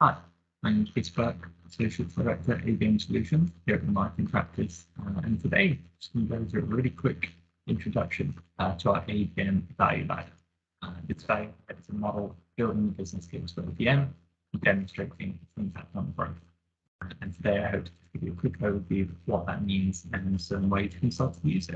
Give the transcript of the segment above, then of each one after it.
Hi, my name is Burke, Associate Director at ABM Solutions here at the Marketing Practice. And today, I'm just going to go through a really quick introduction to our ABM Value Ladder. This value ladder is a model building the business case for ABM and demonstrating its impact on growth. And today, I hope to give you a quick overview of what that means and some ways you can start to use it.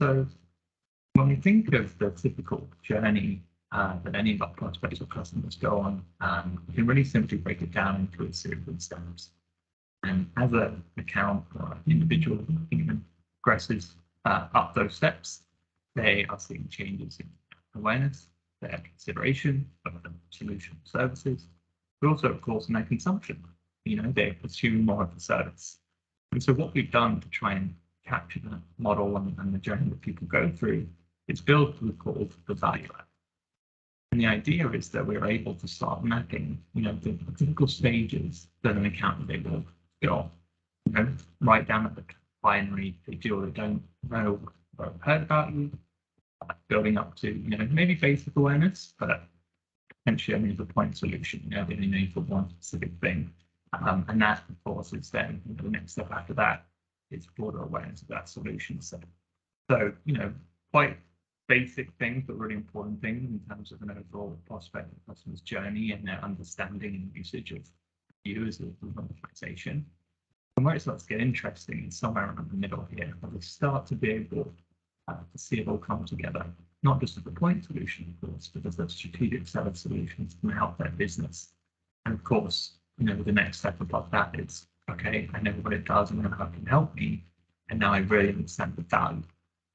So, when we think of the typical journey that any of our prospects or customers go on, you can really simply break it down into a series of steps. And as an account or an individual human progresses up those steps, they are seeing changes in awareness, their consideration of the solution services, but also, of course, in their consumption. They consume more of the service. And so what we've done to try and capture that model and the journey that people go through is built what we call the value ladder. And the idea is that we're able to start mapping, the typical stages that an account they will go on, right down at the binary, they do or they don't know or have heard about you, building up to, maybe basic awareness, but potentially only the point solution, they only know for one specific thing. And that, of course, is then the next step after that is broader awareness of that solution set. So, quite basic things, but really important things in terms of an overall prospect and customer's journey and their understanding and usage of you as an organization. And where it starts to get interesting is somewhere around the middle here, where we start to be able to see it all come together, not just as a point solution, of course, but as a strategic set of solutions that can help their business. And of course, the next step above that is, okay, I know what it does and how it can help me. And now I really understand the value,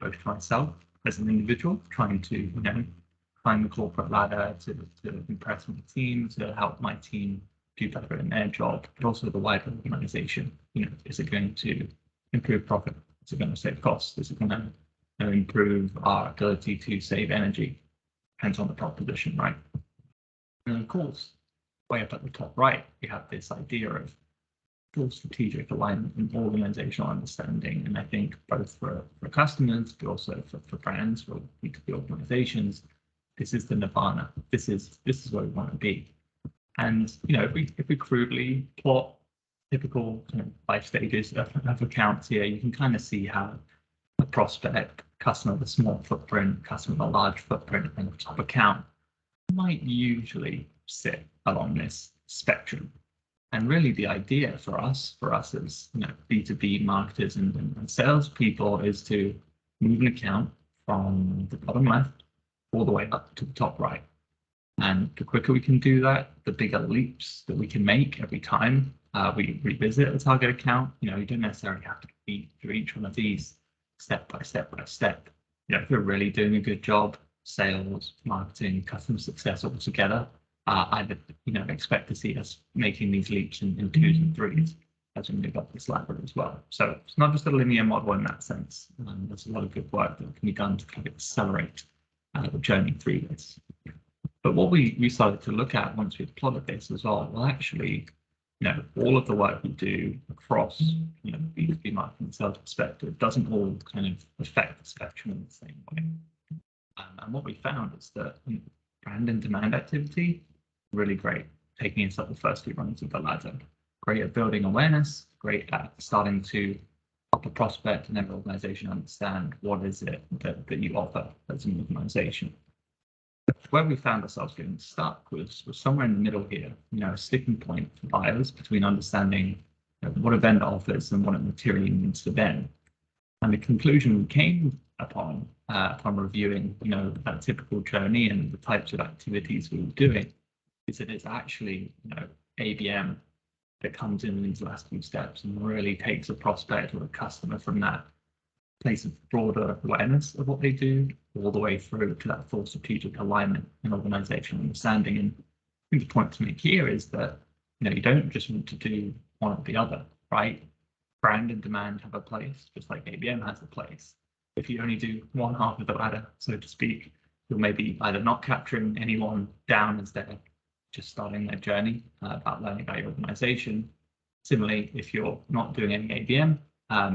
both to myself as an individual, trying to, climb the corporate ladder to impress my team, to help my team do better in their job, but also the wider organization. Is it going to improve profit? Is it going to save costs? Is it going to improve our ability to save energy? Depends on the proposition, right? And of course, way up at the top right, we have this idea of full strategic alignment and organizational understanding. And I think both for customers, but also for brands, for B2B organizations, this is the nirvana. This is where we want to be. And if we crudely plot typical 5 stages of accounts here, you can kind of see how a prospect, customer with a small footprint, customer with a large footprint, and a top account might usually sit along this spectrum. And really the idea for us as B2B marketers and salespeople is to move an account from the bottom left all the way up to the top right. And the quicker we can do that, the bigger leaps that we can make every time we revisit a target account. You don't necessarily have to be through each one of these step by step. If we're really doing a good job, sales, marketing, customer success all together, I would expect to see us making these leaps in 2s and 3s as we move up this ladder as well. So it's not just a linear model in that sense. There's a lot of good work that can be done to kind of accelerate the journey through this. But what we started to look at once we'd plotted this as well actually, all of the work we do across B2B marketing and sales perspective doesn't all kind of affect the spectrum in the same way. And what we found is that brand and demand activity, really great, taking us up the first 2 rungs of the ladder. Great at building awareness, great at starting to help a prospect and every organization understand what is it that you offer as an organization. Where we found ourselves getting stuck was somewhere in the middle here, a sticking point for buyers between understanding what a vendor offers and what it materially means to them. And the conclusion we came upon reviewing, that typical journey and the types of activities we were doing, is that it's actually, ABM that comes in these last 2 steps and really takes a prospect or a customer from that place of broader awareness of what they do all the way through to that full strategic alignment and organizational understanding. And I think the point to make here is that, you don't just want to do one or the other, right? Brand and demand have a place, just like ABM has a place. If you only do one half of the ladder, so to speak, you're maybe either not capturing anyone down as they're just starting their journey about learning about your organization. Similarly, if you're not doing any ABM,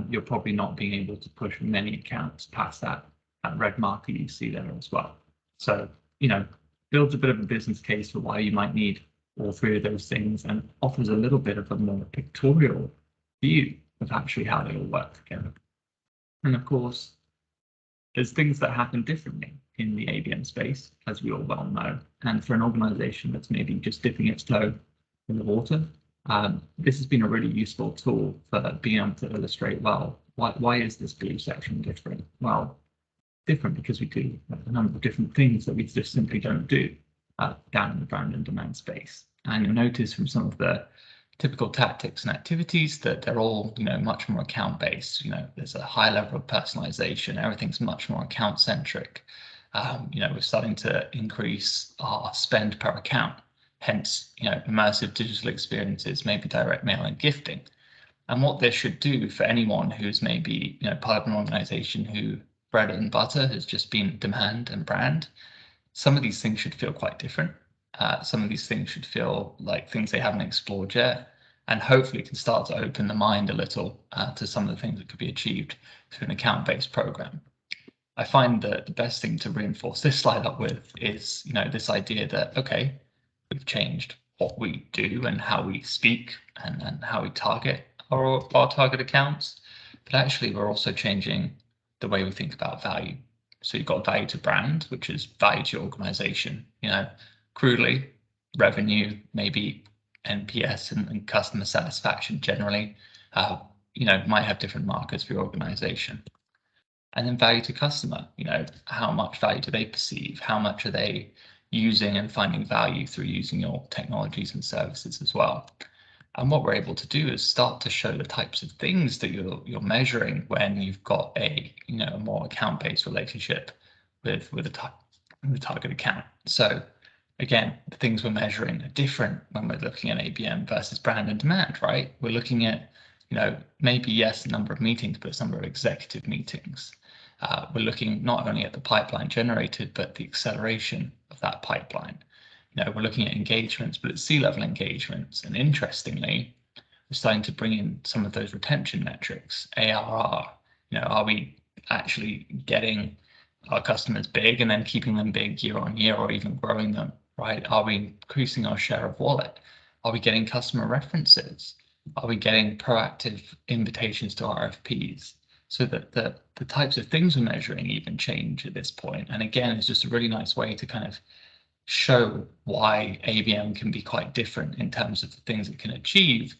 you're probably not being able to push many accounts past that red marker you see there as well. So, builds a bit of a business case for why you might need all three of those things and offers a little bit of a more pictorial view of actually how they all work together. And of course, there's things that happen differently in the ABM space, as we all well know. And for an organization that's maybe just dipping its toe in the water, this has been a really useful tool for being able to illustrate, well, why is this blue section different? Well, different because we do a number of different things that we just simply don't do down in the brand and demand space. And you'll notice from some of the typical tactics and activities that they're all, much more account-based. There's a high level of personalization. Everything's much more account-centric. We're starting to increase our spend per account. Hence, immersive digital experiences, maybe direct mail and gifting. And what this should do for anyone who's maybe, part of an organization who bread and butter has just been demand and brand, some of these things should feel quite different. Some of these things should feel like things they haven't explored yet, and hopefully can start to open the mind a little to some of the things that could be achieved through an account-based program. I find that the best thing to reinforce this slide up with is, this idea that, okay, we've changed what we do and how we speak and how we target our target accounts, but actually we're also changing the way we think about value. So you've got value to brand, which is value to your organization. Crudely, revenue, maybe NPS and customer satisfaction generally, might have different markers for your organization. And then value to customer, how much value do they perceive? How much are they using and finding value through using your technologies and services as well? And what we're able to do is start to show the types of things that you're measuring when you've got a more account-based relationship with the target account. So again, the things we're measuring are different when we're looking at ABM versus brand and demand, right? We're looking at maybe yes, the number of meetings, but it's number of executive meetings. We're looking not only at the pipeline generated, but the acceleration of that pipeline. We're looking at engagements, but it's C-level engagements. And interestingly, we're starting to bring in some of those retention metrics, ARR. Are we actually getting our customers big and then keeping them big year on year, or even growing them, right? Are we increasing our share of wallet? Are we getting customer references? Are we getting proactive invitations to RFPs? So that the types of things we're measuring even change at this point. And again, it's just a really nice way to kind of show why ABM can be quite different in terms of the things it can achieve,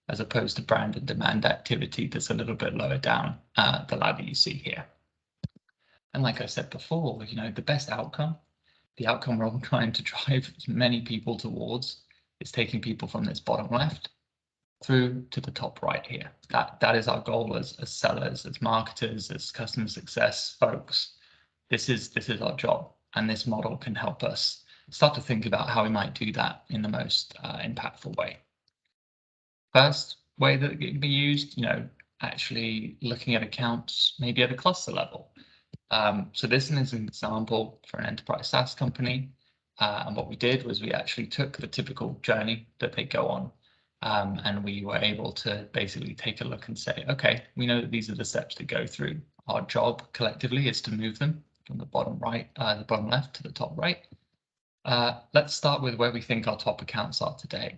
as opposed to brand and demand activity that's a little bit lower down the ladder you see here. And like I said before, the best outcome, the outcome we're all trying to drive many people towards, is taking people from this bottom left through to the top right here. That is our goal as sellers, as marketers, as customer success folks. This is our job, and this model can help us start to think about how we might do that in the most impactful way. First way that it can be used, actually looking at accounts maybe at a cluster level. So this is an example for an enterprise SaaS company. And what we did was we actually took the typical journey that they go on, and we were able to basically take a look and say, okay, we know that these are the steps to go through. Our job collectively is to move them from the bottom left to the top right. Let's start with where we think our top accounts are today.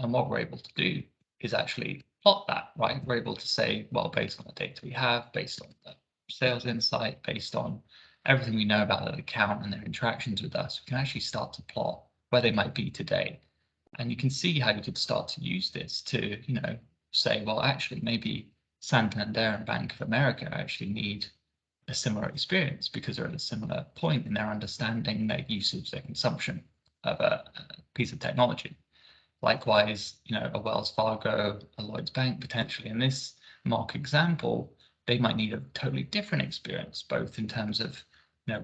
And what we're able to do is actually plot that, right? We're able to say, well, based on the data we have, based on the sales insight, based on everything we know about that account and their interactions with us, we can actually start to plot where they might be today. And you can see how you could start to use this to, say, well, actually, maybe Santander and Bank of America actually need a similar experience because they're at a similar point in their understanding, their usage, their consumption of a piece of technology. Likewise, a Wells Fargo, a Lloyds Bank, potentially in this mock example, they might need a totally different experience, both in terms of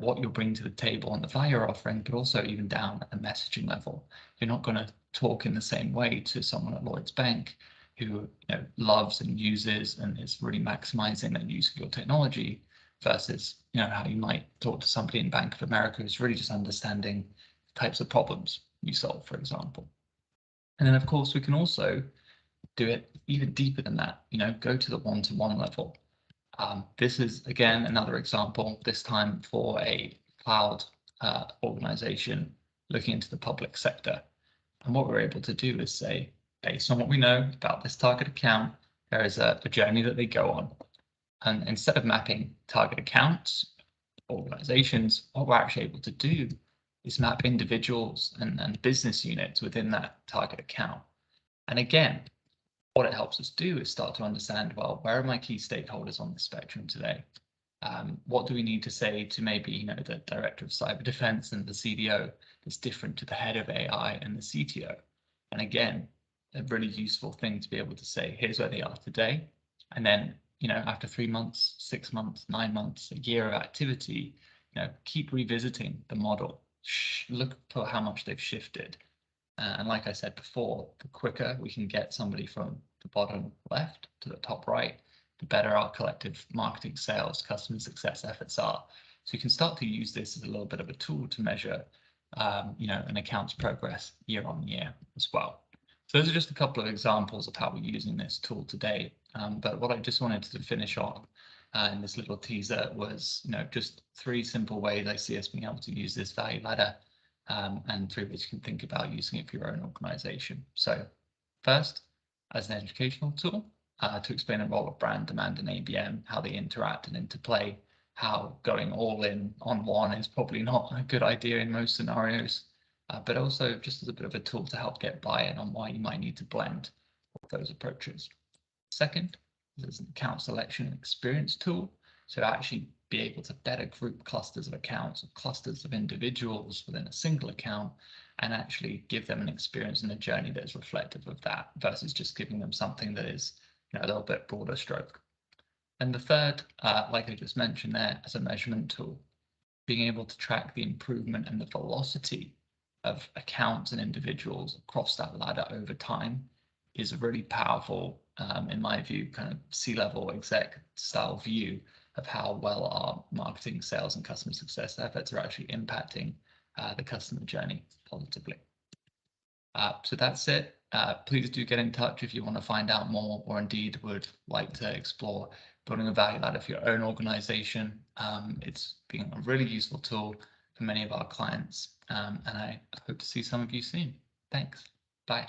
what you'll bring to the table on the value offering, but also even down at the messaging level. You're not going to talk in the same way to someone at Lloyds Bank who loves and uses and is really maximizing their use of your technology, versus how you might talk to somebody in Bank of America who's really just understanding the types of problems you solve, for example. And then of course we can also do it even deeper than that, go to the one-to-one level. This is again another example, this time for a cloud organization looking into the public sector. And what we're able to do is say, based on what we know about this target account, there is a journey that they go on. And instead of mapping target accounts, organizations, what we're actually able to do is map individuals and business units within that target account. And again, what it helps us do is start to understand, well, where are my key stakeholders on the spectrum today? What do we need to say to maybe, the director of cyber defense and the CDO that's different to the head of AI and the CTO? And again, a really useful thing to be able to say, here's where they are today. And then, after 3 months, 6 months, 9 months, a year of activity, keep revisiting the model, look for how much they've shifted. And like I said before, the quicker we can get somebody from the bottom left to the top right, the better our collective marketing, sales, customer success efforts are. So you can start to use this as a little bit of a tool to measure, an account's progress year on year as well. So those are just a couple of examples of how we're using this tool today. But what I just wanted to finish on in this little teaser was, just 3 simple ways I see us being able to use this value ladder, and 3 ways you can think about using it for your own organization. So first, as an educational tool, to explain the role of brand, demand, and ABM, how they interact and interplay, how going all in on one is probably not a good idea in most scenarios, but also just as a bit of a tool to help get buy-in on why you might need to blend those approaches. Second, there's an account selection and experience tool, so actually be able to better group clusters of accounts or clusters of individuals within a single account and actually give them an experience and a journey that is reflective of that versus just giving them something that is a little bit broader stroke. And the third, like I just mentioned there, as a measurement tool, being able to track the improvement and the velocity of accounts and individuals across that ladder over time is a really powerful, in my view, kind of C-level exec style view of how well our marketing, sales, and customer success efforts are actually impacting the customer journey positively. So that's it. Please do get in touch if you want to find out more or indeed would like to explore building a value ladder for your own organization. It's been a really useful tool for many of our clients, and I hope to see some of you soon. Thanks. Bye.